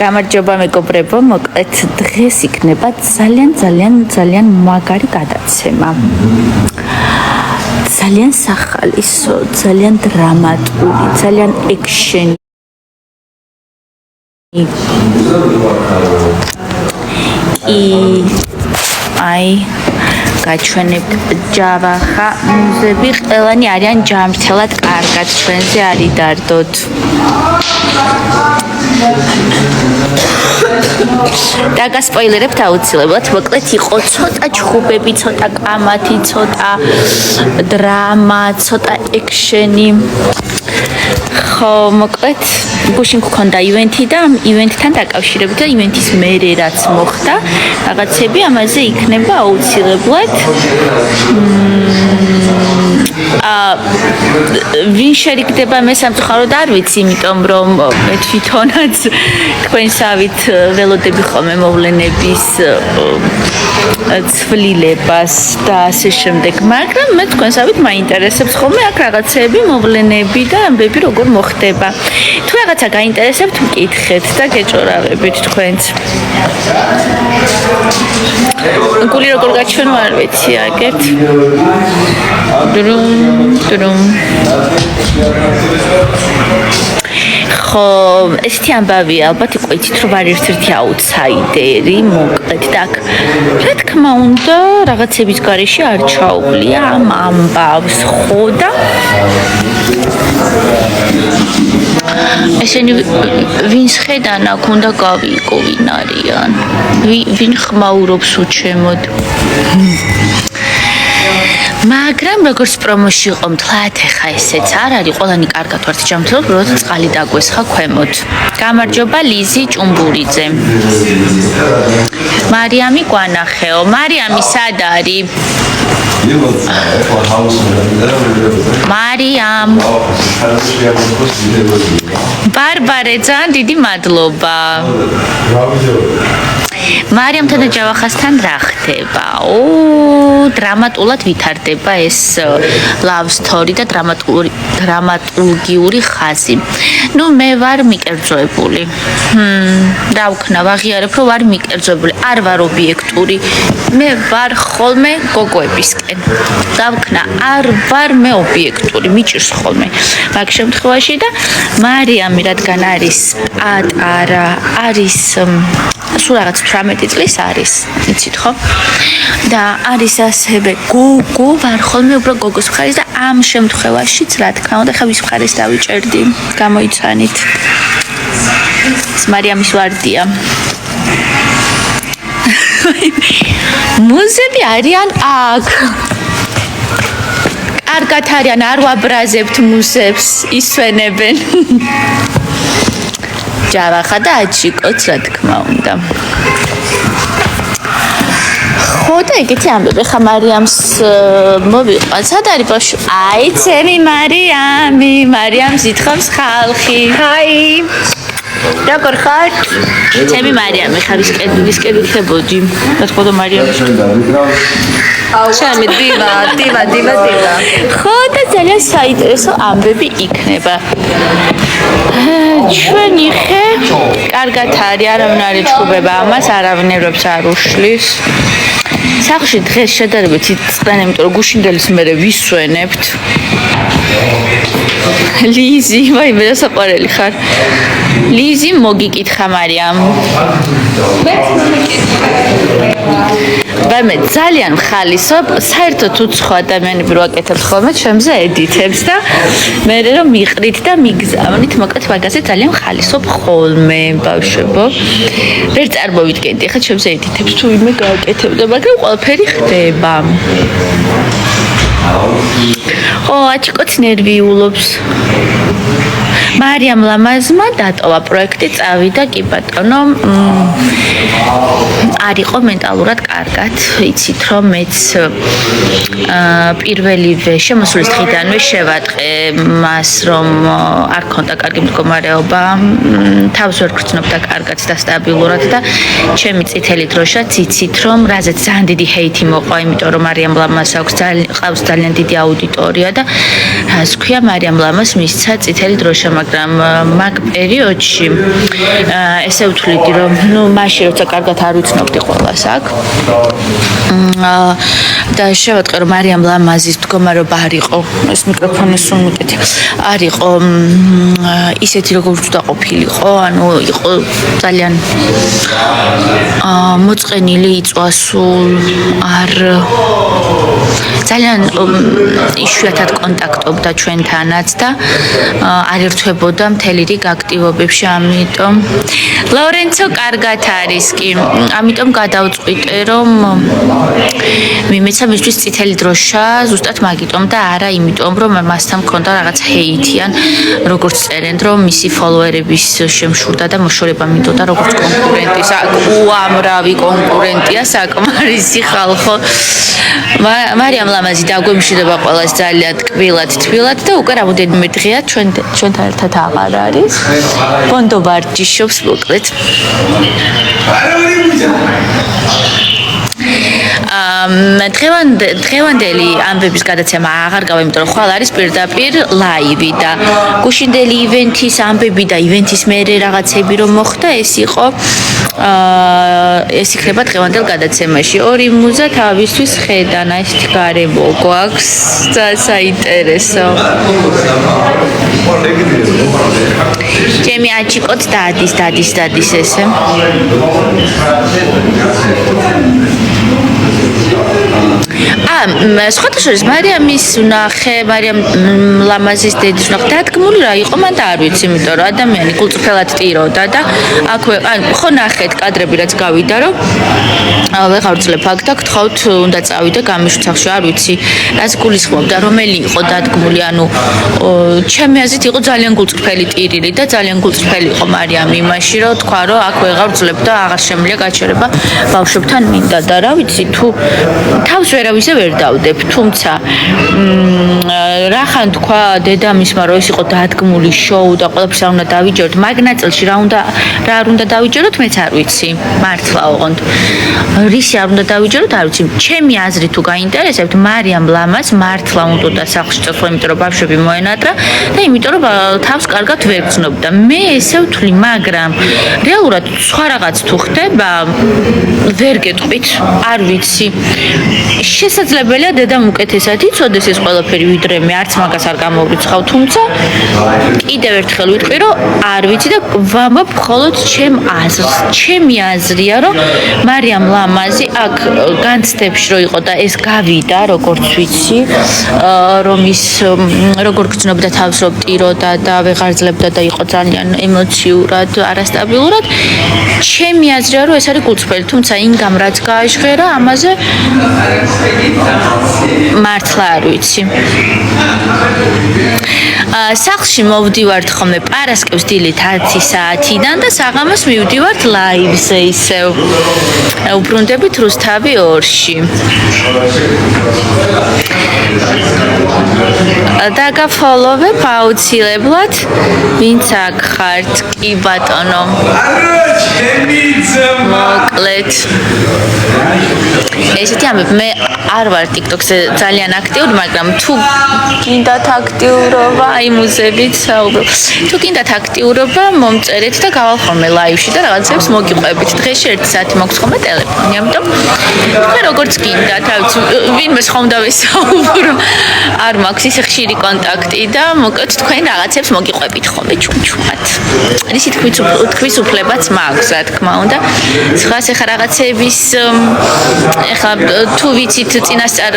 გამარჯობა მეგობრებო, მოკლედ დღეს იქნება ძალიან მაგარი გადაცემა. ძალიან სახალისო, ძალიან დრამატული, ძალიან ექშენი. გაჩვენებთ ჯავახა მუზები, ყველანი არიან ჯანმრთელად კარგად, ჩვენზე არ იდარდოთ. დაგასპოილერებთ აუცილებლად, მოკლედ იყო ცოტა ჩხუბები, ცოტა კამათი, ცოტა დრამა, ცოტა ექშენი. ხო, მოკლედ გუშინ გქონდა ივენთი და ამ ივენთთან დაკავშირებით და ივენთის მერე რაც მოხდა, რაღაცები ამაზე იქნება აუცილებლად. ვინ შერიგდება მე სამწუხაროდ არ ვიცი, იმიტომ რომ მე თვითონაც თქვენსავით ველოდები ხოლმე მოვლენების ცვლილებას და ასე შემდეგ, მაგრამ მე თქვენსავით მაინტერესებს ხოლმე აქ რაღაცეები, მოვლენები და ამბები როგორ მოხდება. თუ რაღაცა გაინტერესებთ, მკითხეთ და გეჭორავებით თქვენც. გული როგორ გაჩვენო არ ვიცი, აგეთ. დრუმ. ხო, ესეთი ამბავია, ალბათ იყო იცით, რომ არ ერთ-ერთი აუთსაიდერი, მოკლედ და აქ, რა თქმა უნდა, რაღაცების გარეშე არ ჩაუვლია ამ ამბავს, ხო და ესენი ვინს ხედან აქ უნდა გავიიკო ვინ არიან, ვინ ხმაურობს უჩემოდ. მაგრამ როგორც პრომოში იყო მთლად ეხა ესეც არ არის, ყველანი კარგად ვართ ჯანმრთელად, როცა წყალი დაგვესხა ქვემოთ. გამარჯობა ლიზი ჭუმბურიძე. მარიამი გვანახეო. მარიამი სად არის? მარიამ. ბარბარე, ძალიან დიდი მადლობა. მარიამთან და ჯავახასთან რა ხდება? დრამატულად ვითარდება ეს love story და დრამატურგიული ხაზი. ნუ მე ვარ მიკერძოებული. რა ვქნა, ვაღიარებ რომ ვარ მიკერძოებული, არ ვარ ობიექტური. მე ვარ ხოლმე გოგოებისკენ. რა ვქნა, არ ვარ მე ობიექტური, მიჭირს ხოლმე. მაგ შემთხვევაში და მარიამი რადგან არის პატარა, არის სულ რაღაც 18 წლის არის, იცით ხო? და არის ასევე გოგო, ვარ ხოლმე უფრო გოგოს მხარეს და ამ შემთხვევაშიც რა თქმა უნდა, ხა ვის მხარეს დავიჭერდი, გამოიცანით. ეს მარიამის ვარდია. მუზები არიან აქ. კარგად არიან, არ ვაბრაზებთ მუსებს, ისვენებენ. ჯავახა და აჩიკოც, რა თქმა უნდა. ხო და ეგეთი ამბები, ხა მარიამს მოვიყვან, სად არის ბავშვი? აი, ცემი მარიამი, მარიამს ითხოვს ხალხი. ჰაი. როგორ ხარ? ცემი მარიამი, ხა ვისკენ ვიქებოდი. რა თქმა უნდა მარიამი. ჩემი დივა. ხო და ძალიან საინტერესო ამბები იქნება. ჩვენი ხე კარგად არის, არავინ არ ეჩხუბება ამას, არავინერებს არ უშლის. სახლში დღეს შედარებით იწყდან, იმიტომ რომ გუშინდელის მერე ვისვენებთ. ლიზი, ვაი მე საყვარელი ხარ. ლიზი მოგიკითხა მარიამ. მე ძალიან ხალისობ, საერთოდ უცხო ადამიანები რო აკეთებს ხოლმე ჩემზე ედიტებს და მე რომ მიყრით და მიგზავნით, მოკლედ მაგაზე ძალიან ხალისობ ხოლმე, ბავშვებო. ვერ წარმოვიდგენდი, ხა ჩემზე ედიტებს თუ ვინმე გააკეთებდა, მაგრამ ყველაფერი ხდება. ო, აჩიკოც ნერვიულობს. მარიამ ლამაზმა დატოვა პროექტი, წავიდა კი ბატონო. არ იყო მენტალურად კარგად. იცით რომ მეც პირველივე შემოსulis დღიდანვე შევატყე მას რომ არ ქონდა კარგი მდგომარეობა, თავს ვერ გრძნობდა კარგად და სტაბილურად და ჩემი წითელი დროშაც იცით რომ რაზეც ძალიან დიდი ჰეითი მოყვა, იმიტომ რომ მარიამ ლამას ყავს ძალიან დიდი აუდიტორია და რას ქვია მარიამ ლამას მისცა წითელი დროშა, მაგრამ მაგ პერიოდში ესე ვთვლიდი რომ მაშინ როცა კარგად არ ვიცნობდი ყველას აქ და შევატყე რომ მარიამ ლამაზის მდგომარეობა არ იყო, ეს მიკროფონი სულ მიკეთე, არ იყო ისეთი როგორც უნდა ყოფილიყო, ანუ იყო ძალიან მოწყენილი, იწვასულ, არ ძალიან იშვიათად კონტაქტობდა ჩვენთანაც და არ ერთვებოდა მთელი რიგ აქტივობებში, ამიტომ ლორენცო კარგად არის კი, ამიტომ გადავწყვიტე რომ მიმეცა მისთვის წითელი დროშა ზუსტად მაგიტომ და არა იმიტომ რომ მასთან მქონდა რაღაც ჰეითიან როგორც წერენ რომ მისი ფოლოვერების შემშურდა და მოშორება მინდოდა როგორც კონკურენტი, უამრავი კონკურენტია საკმარისი ხალხო. მარიამ ლამაზი დაგვემშვიდობა ყველას ძალიან ტკბილად თბილად და უკვე რამოდენიმე დღეა ჩვენთან ერთად აღარ არის. ბონდო ვარჯიშობს მოკლედ. დღევანდელი ამბების გადაცემა აღარ გავა, იმიტომ რომ ხვალ არის პირდაპირ ლაივი და გუშინდელი ივენთის ამბები და ივენთის მერე რაღაცები რომ მოხდა, ეს იყო ეს იქნება დღევანდელ გადაცემაში. ორი მუზა თავისთვის ხედანა, ესეთი გარემო გვაქვს, საინტერესო. ჩემი აჩიკოც დადის ესე. სხვათა შორის მარიამის ვნახე, მარიამ ლამაზის დედის ვნახე, დადგმული რა იყო, მან და არ ვიცი, იმიტომ რომ ადამიანი გულწრფელად ტიროდა და აქვე, ხო ნახეთ კადრები რაც გავიდა, რომ ვეღარ ვძლებ აქ და გთხოვთ უნდა წავიდე გამიშვით სახში, არ ვიცი, რას გულისხმობდა, რომელი იყო დადგმული, ანუ ჩემი აზრით იყო ძალიან გულწრფელი ტირილი და ძალიან გულწრფელი იყო მარიამი იმაში, რომ თქვა, რომ აქ ვეღარ ვძლებ და აღარ შემიძლია გაჩერება ბავშვებთან მინდა და რა ვიცი, თუ თავს ვერავისე ვერ დავდებ, თუმცა რახან თქვა დედამისმა რომ ეს იყო დადგმული შოუ და ყველაფერს არ უნდა დავიჯეროთ, მაგ ნაწილში რა არ უნდა დავიჯეროთ, მეც არ ვიცი, მართლა ოღონდ რისი არ უნდა დავიჯეროთ, არ ვიცი. ჩემი აზრი თუ გაინტერესებთ, მარიამ ლამას მართლა უნდა სახლში წასვლა, იმიტომ რომ ბავშვები მოენატრა და იმიტომ რომ თავს კარგად ვერ გრძნობდა. მე ესე ვთვლი, მაგრამ რეალურად სხვა რაღაც თუ ხდება, ვერ გეტყვით, არ ვიცი. შესაძლებელია დედამ უკეთესად იცოდეს ეს ყველაფერი ვიდრე მე, არც მაგას არ გამოვრიცხავ, თუმცა კიდევ ერთხელ ვიტყვი, რომ არ ვიცი და ვამბობ მხოლოდ ჩემ აზრს. ჩემი აზრია, რომ მარიამ ლამაზი აქ განცდებში რო იყო და ეს გავიდა, როგორც ვიცი, რომ ის როგორ გრძნობდა თავს, რომ ტიროდა და ვეღარ ძლებდა და იყო ძალიან ემოციურად, არასტაბილურად. ჩემი აზრია, რომ ეს არის გულწრფელი, თუმცა ინგამ რაც გააჟღერა, ამაზე მართლა არ ვიცი. სახლში მოვდივართ ხოლმე პარასკევს დილით 10 საათიდან და საღამოს მივდივართ ლაივზე ისევ. უბრუნდებით რუსთავი 2-ში. დაგაფოლოვებ აუცილებლად, ვინც აქ ხართ, კი ბატონო. მოკლედ. ესეთი ამბები, მე არ ვარ TikTok-ზე ძალიან აქტიური, მაგრამ თუ გინდათ აქტიურობა, აი მუზებით საუბრობ. თუ გინდათ აქტიურობა, მომწერეთ და გავალ ხოლმე ლაივში და რაღაცებს მოგიყვებით. დღეში 1 საათი მაქვს ხოლმე ტელეფონი, ამიტომ თქვენ როგორც გინდათ, რა ვიცი, ვინმე სხვა უნდა ვესაუბრო. არ მაქვს ისე ხშირი კონტაქტი და მოკლედ თქვენ რაღაცებს მოგიყვებით ხოლმე ჩუმჩუმად. ისე თქვის უფლებაც მაქვს, რა თქმა უნდა. სხვას ახლა რაღაცების ახლა თუ ვიცით წინასწარ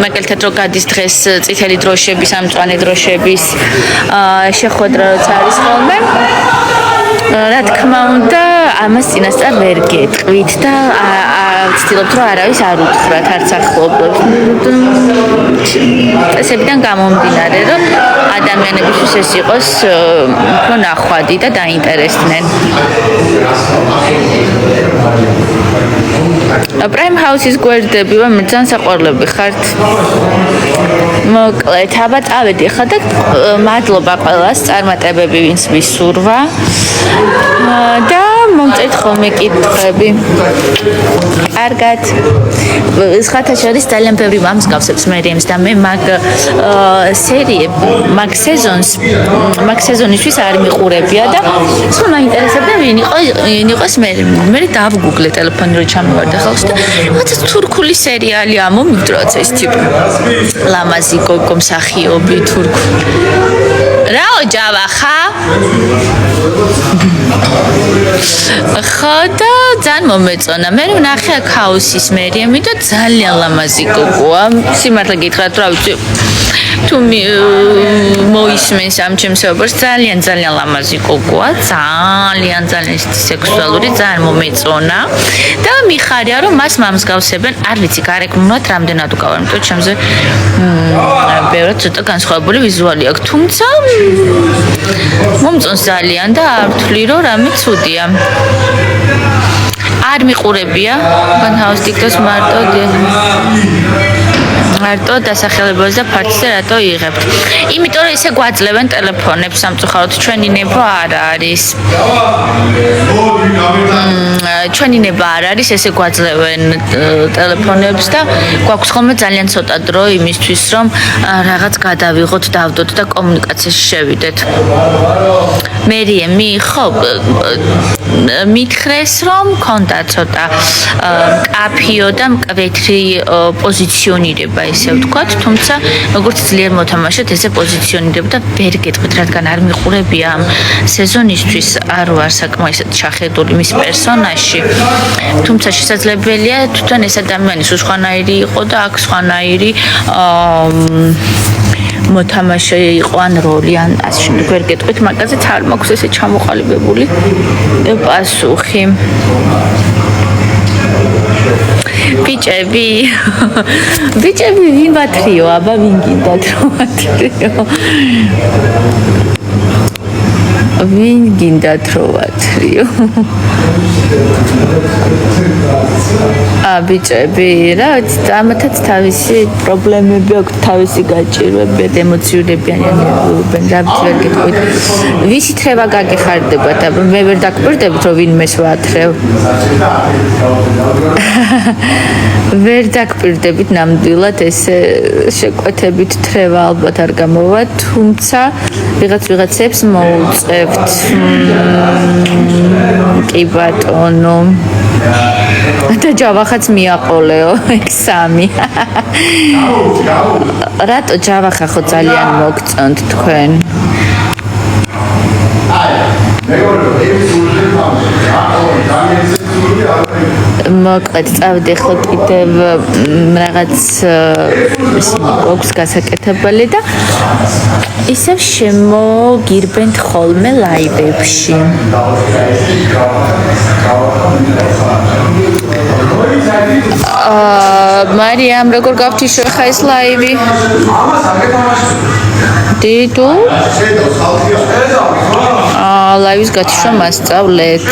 მაგალითად რო გადის დღეს წითელი დროშების, ამწვანე დროშების შეხვედრა როცა არის ხოლმე, რა თქმა უნდა ამას წინასწარ ვერ გეტყვით და ვცდილობთ რომ არავის არ უთხრათ, არც ახლობლებს. წესებიდან გამომდინარე, რომ ადამიანებისთვის ეს იყოს უფრო ნახვადი და დაინტერესდნენ. Prime House-ის გვერდები, ძალიან საყვარლები ხართ. მოკლედ, აბა წავედი ხა და მადლობა ყველას წარმატებები ვინც მისურვა. და მომწერთ ხოლმე კითხვები. კარგად. სხვათა შორის ძალიან ბევრი მომსგავსებს მერიემს და მე მაგ სეზონისთვის არ მიყურებია და სულ მაინტერესებდა ვინ იყოს მე დავგუგლე ტელეფონი რომ ჩამოვარდა ხალხს და რაღაცა თურქული სერიალი ამომიგდროც ეს ტიპი ლამაზი გოგო მსახიობი თურქული რაო ჯავა ხა ხო და ძალიან მომეწონა მე ვნახე აქ ჰაუსის მერიემი და ძალიან ლამაზი გოგოა სიმართლე გითხრათ რა ვიცი თუ მოისმენს ამ ჩემს ვებერს ძალიან ლამაზი გოგოა ძალიან სექსუალური ძალიან მომეწონა და მიხარია რომ მას მომსგავსებენ არ ვიცი გარეგნულად რამდენად უკავარ იმიტომ ჩემზე ბევრად ცოტა განსხვავებული ვიზუალი აქვს თუმცა მომწონს ძალიან და არ ვთვლი რომ რამე ცუდია არ მიყურებია განჰაუს TikTok-ს მარტო დასახელებებს და ფარცზე რატო იღებთ? იმიტომ რომ ესე გვაძლევენ ტელეფონებს სამწუხაროდ ჩვენი ნება არ არის. ჩვენი ნება არ არის ესე გვაძლევენ ტელეფონებს და გვაქვს ხოლმე ძალიან ცოტა დრო იმისთვის რომ რაღაც გადავიღოთ, დავდოთ და კომუნიკაციაში შევიდეთ. მერიემი ხო მითხრეს რომ ქონდა ცოტა კაფიო და მკვეთრი პოზიციონირება ესე ვთქვათ, თუმცა როგორც ძლიერ მოთამაშეთ ესე პოზიციონირება და ვერ გეტყვით რადგან არ მიყურებია ამ სეზონისთვის არ ვარ საკმაოდ ჩახედული მის პერსონაჟში. თუმცა შესაძლებელია თვითონ ეს ადამიანი სხვანაირი იყო და აქ სხვანაირი მოთამაშე იყო ან როლი ან ასე შემდეგ ვერ გეტყვით მაგაზე არ მაქვს ესე ჩამოყალიბებული პასუხი ბიჭები ვინ ვათრიო აბა ვინ გინდათ რომ ვათრიო ვინ გინდათ რომ ვათრიო ბიჭები რა ამათაც თავისი პრობლემები აქვს თავისი გაჭირვები ემოციურები არიან რა ვერ გეტყვით ვისი თრევა გაგეხარდებათ მე ვერ დაგკვირდებით რომ ვინმეს ვათრევ ვერ დაგკვირდებით ნამდვილად ესე შეკვეთებით თრევა ალბათ არ გამოვა თუმცა ვიღაცებს მოუწევთ კი ბატონო და ჯავახაც მიაყოლეო ეგ სამი რატო ჯავახა ხო ძალიან მოგწონთ თქვენ მოკლედ წავდი ხო კიდევ რაღაც გვაქვს გასაკეთებელი და ისევ შემოგირბენთ ხოლმე ლაივებში მარიამ როგორ გავთიშო ხა ეს ლაივი დედო ლაივის გათიშვა მასწავლეთ